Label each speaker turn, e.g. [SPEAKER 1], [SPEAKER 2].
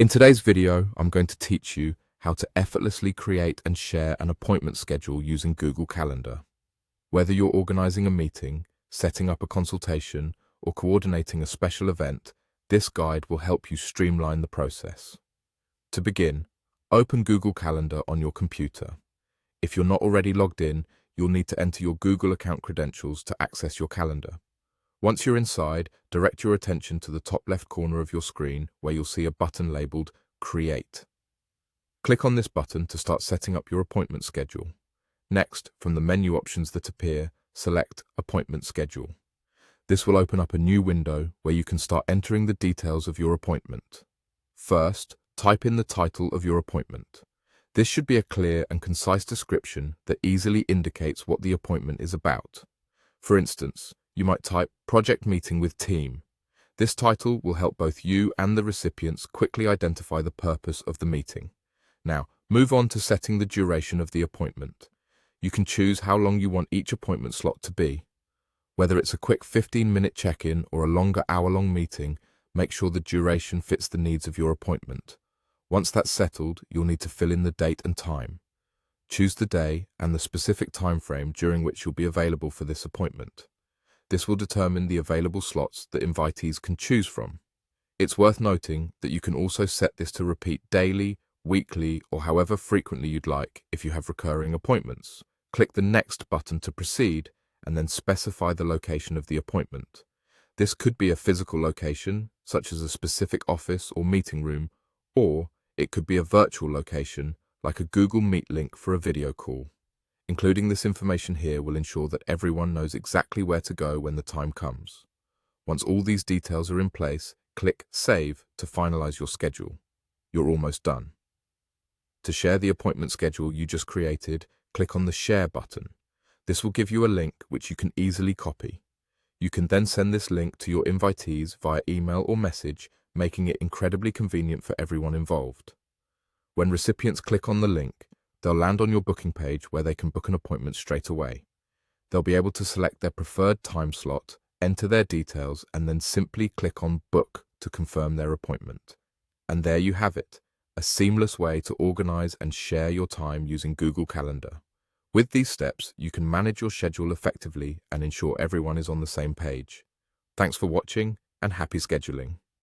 [SPEAKER 1] In today's video, I'm going to teach you how to effortlessly create and share an appointment schedule using Google Calendar. Whether you're organizing a meeting, setting up a consultation, or coordinating a special event, this guide will help you streamline the process. To begin, open Google Calendar on your computer. If you're not already logged in, you'll need to enter your Google account credentials to access your calendar. Once you're inside, direct your attention to the top left corner of your screen where you'll see a button labeled Create. Click on this button to start setting up your appointment schedule. Next, from the menu options that appear, select Appointment Schedule. This will open up a new window where you can start entering the details of your appointment. First, type in the title of your appointment. This should be a clear and concise description that easily indicates what the appointment is about. For instance, you might type Project Meeting with Team. This title will help both you and the recipients quickly identify the purpose of the meeting. Now, move on to setting the duration of the appointment. You can choose how long you want each appointment slot to be. Whether it's a quick 15-minute check-in or a longer hour-long meeting, make sure the duration fits the needs of your appointment. Once that's settled, you'll need to fill in the date and time. Choose the day and the specific time frame during which you'll be available for this appointment. This will determine the available slots that invitees can choose from. It's worth noting that you can also set this to repeat daily, weekly, or however frequently you'd like if you have recurring appointments. Click the Next button to proceed and then specify the location of the appointment. This could be a physical location, such as a specific office or meeting room, or it could be a virtual location, like a Google Meet link for a video call. Including this information here will ensure that everyone knows exactly where to go when the time comes. Once all these details are in place, click Save to finalize your schedule. You're almost done. To share the appointment schedule you just created, click on the Share button. This will give you a link which you can easily copy. You can then send this link to your invitees via email or message, making it incredibly convenient for everyone involved. When recipients click on the link, they'll land on your booking page where they can book an appointment straight away. They'll be able to select their preferred time slot, enter their details, and then simply click on Book to confirm their appointment. And there you have it, a seamless way to organize and share your time using Google Calendar. With these steps, you can manage your schedule effectively and ensure everyone is on the same page. Thanks for watching and happy scheduling.